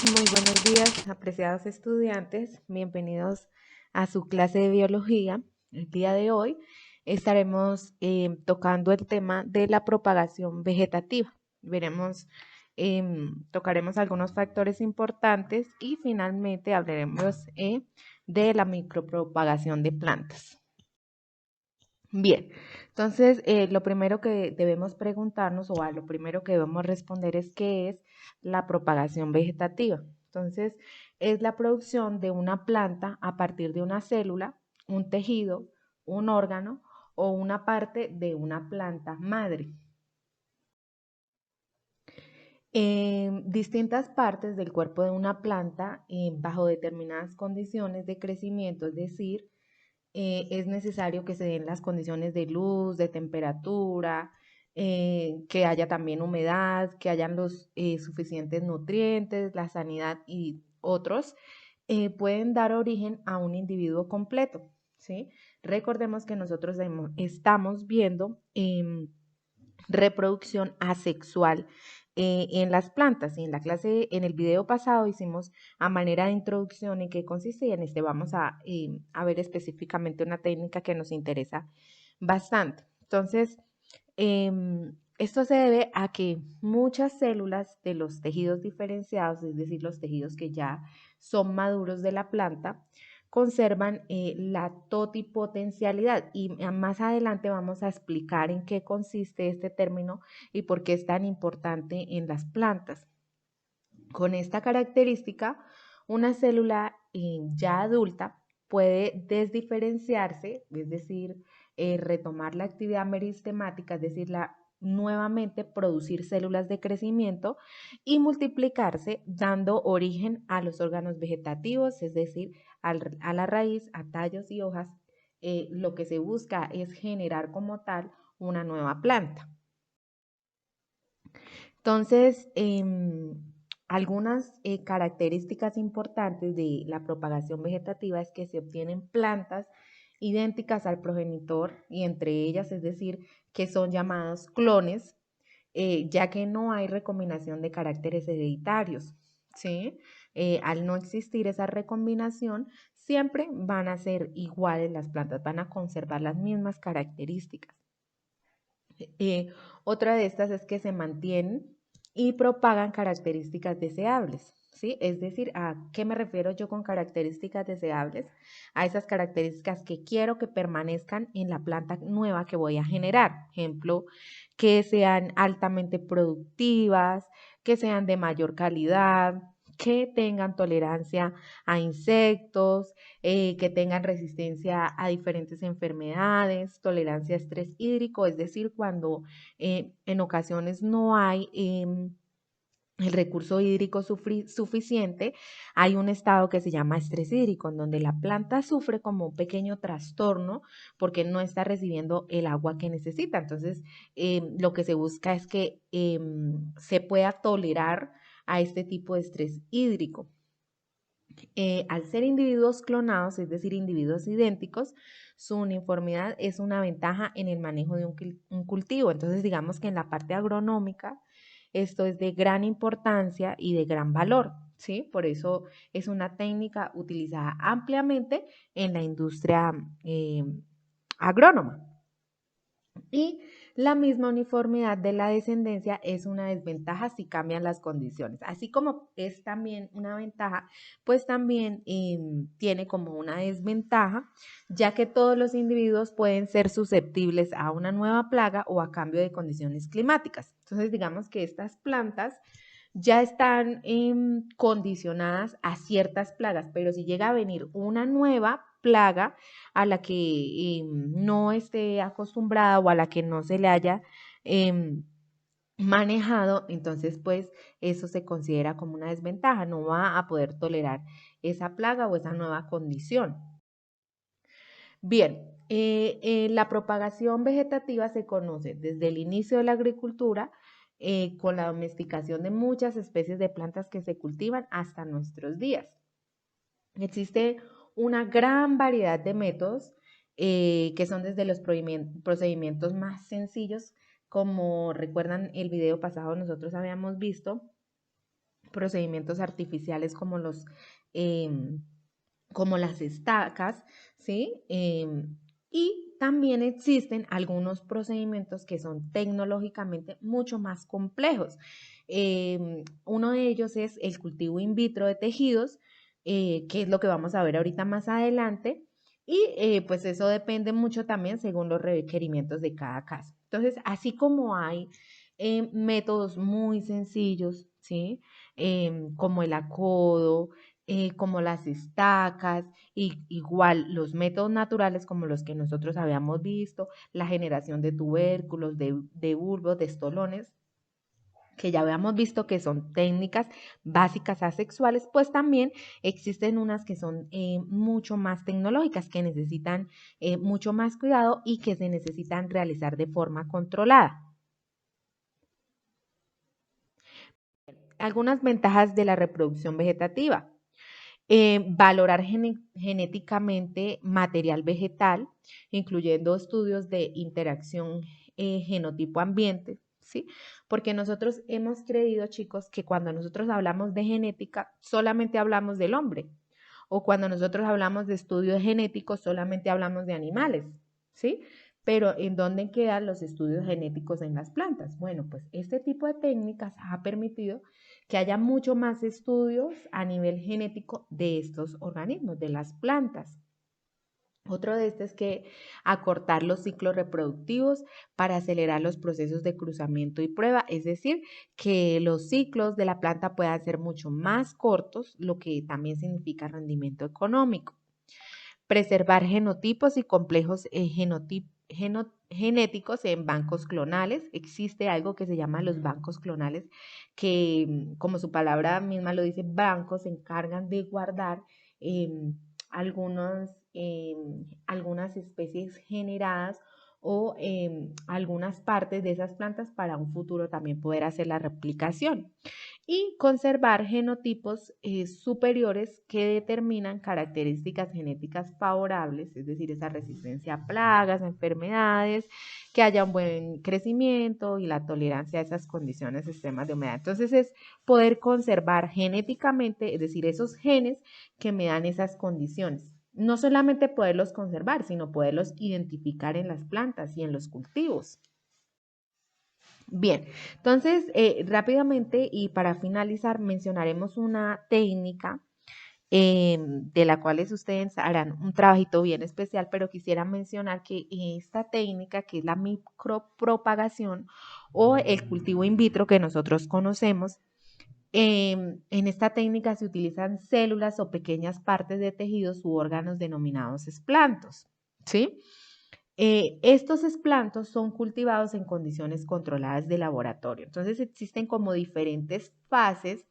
Muy buenos días, apreciados estudiantes. Bienvenidos a su clase de biología. El día de hoy estaremos tocando el tema de la propagación vegetativa. Tocaremos algunos factores importantes y finalmente hablaremos de la micropropagación de plantas. Bien, entonces lo primero que debemos preguntarnos o a lo primero que debemos responder es ¿qué es la propagación vegetativa? Entonces, es la producción de una planta a partir de una célula, un tejido, un órgano o una parte de una planta madre. Distintas partes del cuerpo de una planta bajo determinadas condiciones de crecimiento, es decir, es necesario que se den las condiciones de luz, de temperatura, que haya también humedad, que hayan los suficientes nutrientes, la sanidad y otros, pueden dar origen a un individuo completo, ¿sí? Recordemos que nosotros estamos viendo reproducción asexual en las plantas. Y en la clase, en el video pasado hicimos a manera de introducción en qué consiste y en este vamos a ver específicamente una técnica que nos interesa bastante. Entonces, esto se debe a que muchas células de los tejidos diferenciados, es decir, los tejidos que ya son maduros de la planta, conservan la totipotencialidad y más adelante vamos a explicar en qué consiste este término y por qué es tan importante en las plantas. Con esta característica, una célula ya adulta puede desdiferenciarse, es decir, retomar la actividad meristemática, es decir, nuevamente producir células de crecimiento y multiplicarse dando origen a los órganos vegetativos, es decir, a la raíz, a tallos y hojas. Lo que se busca es generar como tal una nueva planta. Entonces, algunas características importantes de la propagación vegetativa es que se obtienen plantas idénticas al progenitor y entre ellas, es decir, que son llamados clones, ya que no hay recombinación de caracteres hereditarios, ¿sí? Al no existir esa recombinación, siempre van a ser iguales las plantas, van a conservar las mismas características. Otra de estas es que se mantienen y propagan características deseables, ¿sí? Es decir, ¿a qué me refiero yo con características deseables? A esas características que quiero que permanezcan en la planta nueva que voy a generar. Ejemplo, que sean altamente productivas, que sean de mayor calidad, que tengan tolerancia a insectos, que tengan resistencia a diferentes enfermedades, tolerancia a estrés hídrico, es decir, cuando en ocasiones no hay el recurso hídrico suficiente, hay un estado que se llama estrés hídrico, en donde la planta sufre como un pequeño trastorno porque no está recibiendo el agua que necesita. Entonces, lo que se busca es que se pueda tolerar a este tipo de estrés hídrico. Al ser individuos clonados, es decir, individuos idénticos, su uniformidad es una ventaja en el manejo de un cultivo. Entonces, digamos que en la parte agronómica, esto es de gran importancia y de gran valor, ¿sí? Por eso es una técnica utilizada ampliamente en la industria agrónoma. Y la misma uniformidad de la descendencia es una desventaja si cambian las condiciones. Así como es también una ventaja, pues también tiene como una desventaja, ya que todos los individuos pueden ser susceptibles a una nueva plaga o a cambio de condiciones climáticas. Entonces, digamos que estas plantas ya están condicionadas a ciertas plagas, pero si llega a venir una nueva plaga a la que no esté acostumbrada o a la que no se le haya manejado, entonces pues eso se considera como una desventaja, no va a poder tolerar esa plaga o esa nueva condición. Bien, la propagación vegetativa se conoce desde el inicio de la agricultura con la domesticación de muchas especies de plantas que se cultivan hasta nuestros días. Existe una gran variedad de métodos que son desde los procedimientos más sencillos, como recuerdan el video pasado nosotros habíamos visto, procedimientos artificiales em, como las estacas, ¿sí? Y también existen algunos procedimientos que son tecnológicamente mucho más complejos. Uno de ellos es el cultivo in vitro de tejidos, que es lo que vamos a ver ahorita más adelante. Y pues eso depende mucho también según los requerimientos de cada caso. Entonces, así como hay métodos muy sencillos, ¿sí? Como el acodo, como las estacas, y igual los métodos naturales como los que nosotros habíamos visto, la generación de tubérculos, de bulbos, de estolones, que ya habíamos visto que son técnicas básicas asexuales, pues también existen unas que son mucho más tecnológicas, que necesitan mucho más cuidado y que se necesitan realizar de forma controlada. Algunas ventajas de la reproducción vegetativa. Valorar genéticamente material vegetal, incluyendo estudios de interacción genotipo-ambiente, ¿sí? Porque nosotros hemos creído, chicos, que cuando nosotros hablamos de genética, solamente hablamos del hombre, o cuando nosotros hablamos de estudios genéticos, solamente hablamos de animales, ¿sí? Pero ¿en dónde quedan los estudios genéticos en las plantas? Bueno, pues este tipo de técnicas ha permitido que haya mucho más estudios a nivel genético de estos organismos, de las plantas. Otro de estos es que acortar los ciclos reproductivos para acelerar los procesos de cruzamiento y prueba, es decir, que los ciclos de la planta puedan ser mucho más cortos, lo que también significa rendimiento económico. Preservar genotipos y complejos genéticos en bancos clonales. Existe algo que se llama los bancos clonales, que como su palabra misma lo dice, bancos se encargan de guardar eh, algunas especies generadas o algunas partes de esas plantas para un futuro también poder hacer la replicación y conservar genotipos superiores que determinan características genéticas favorables, es decir, esa resistencia a plagas, enfermedades, que haya un buen crecimiento y la tolerancia a esas condiciones extremas de humedad. Entonces es poder conservar genéticamente, es decir, esos genes que me dan esas condiciones. No solamente poderlos conservar, sino poderlos identificar en las plantas y en los cultivos. Bien, entonces rápidamente y para finalizar mencionaremos una técnica de la cual ustedes harán un trabajito bien especial, pero quisiera mencionar que esta técnica, que es la micropropagación o el cultivo in vitro que nosotros conocemos, en esta técnica se utilizan células o pequeñas partes de tejidos u órganos denominados esplantos, ¿sí? Estos esplantos son cultivados en condiciones controladas de laboratorio. Entonces existen como diferentes fases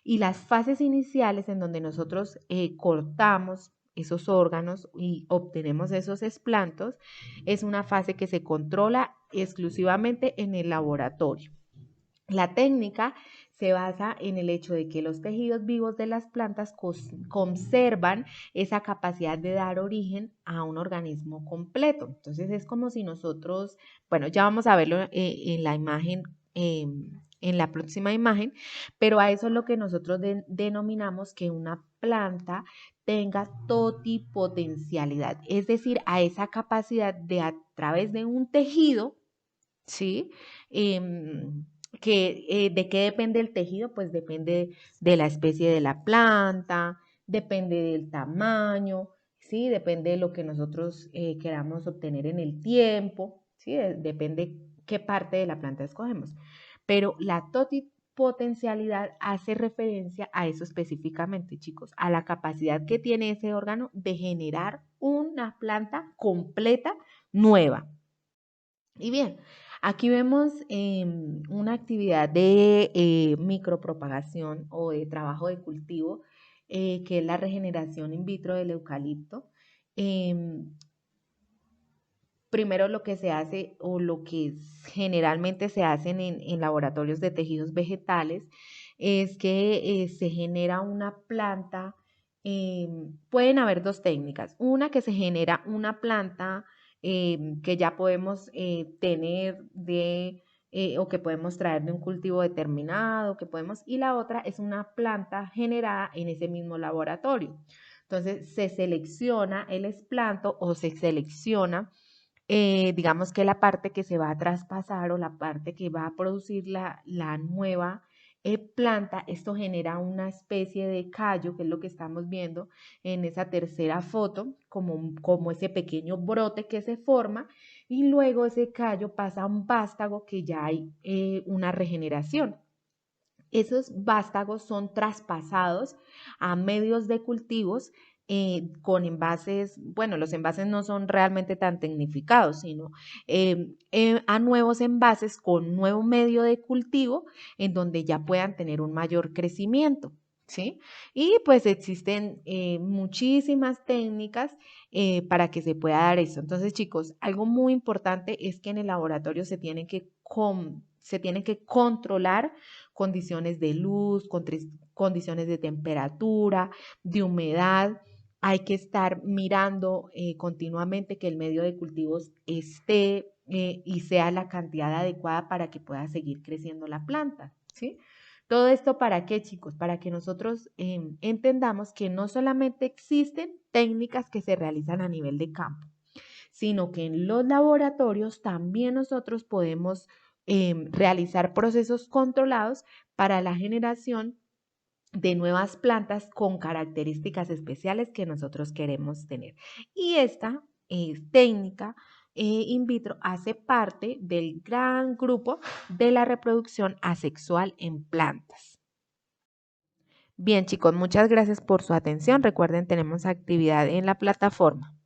y las fases iniciales en donde nosotros cortamos esos órganos y obtenemos esos esplantos es una fase que se controla exclusivamente en el laboratorio. La técnica se basa en el hecho de que los tejidos vivos de las plantas conservan esa capacidad de dar origen a un organismo completo. Entonces es como si nosotros, bueno, ya vamos a verlo en la imagen, en la próxima imagen, pero a eso es lo que nosotros denominamos que una planta tenga totipotencialidad, es decir, a esa capacidad de a través de un tejido, ¿sí? ¿De qué depende el tejido? Pues depende de la especie de la planta, depende del tamaño, ¿sí? Depende de lo que nosotros queramos obtener en el tiempo, ¿sí? Depende qué parte de la planta escogemos. Pero la totipotencialidad hace referencia a eso específicamente, chicos, a la capacidad que tiene ese órgano de generar una planta completa nueva. Y bien, aquí vemos una actividad de micropropagación o de trabajo de cultivo, que es la regeneración in vitro del eucalipto. Em, Primero lo que se hace o lo que generalmente se hacen en laboratorios de tejidos vegetales es que se genera una planta. Pueden haber dos técnicas. Una que se genera una planta que ya podemos tener o que podemos traer de un cultivo determinado, y la otra es una planta generada en ese mismo laboratorio. Entonces se selecciona el esplanto o se selecciona, digamos que la parte que se va a traspasar o la parte que va a producir la nueva planta. Esto genera una especie de callo, que es lo que estamos viendo en esa tercera foto, como ese pequeño brote que se forma, y luego ese callo pasa a un vástago que ya hay una regeneración. Esos vástagos son traspasados a medios de cultivos con envases, bueno, los envases no son realmente tan tecnificados, sino a nuevos envases con nuevo medio de cultivo en donde ya puedan tener un mayor crecimiento. ¿Sí? Y pues existen muchísimas técnicas para que se pueda dar eso. Entonces, chicos, algo muy importante es que en el laboratorio se tienen que controlar condiciones de luz, condiciones de temperatura, de humedad. Hay que estar mirando continuamente que el medio de cultivos esté y sea la cantidad adecuada para que pueda seguir creciendo la planta, ¿sí? Todo esto para qué, chicos? Para que nosotros entendamos que no solamente existen técnicas que se realizan a nivel de campo, sino que en los laboratorios también nosotros podemos realizar procesos controlados para la generación de nuevas plantas con características especiales que nosotros queremos tener. Y esta técnica in vitro hace parte del gran grupo de la reproducción asexual en plantas. Bien, chicos, muchas gracias por su atención. Recuerden, tenemos actividad en la plataforma.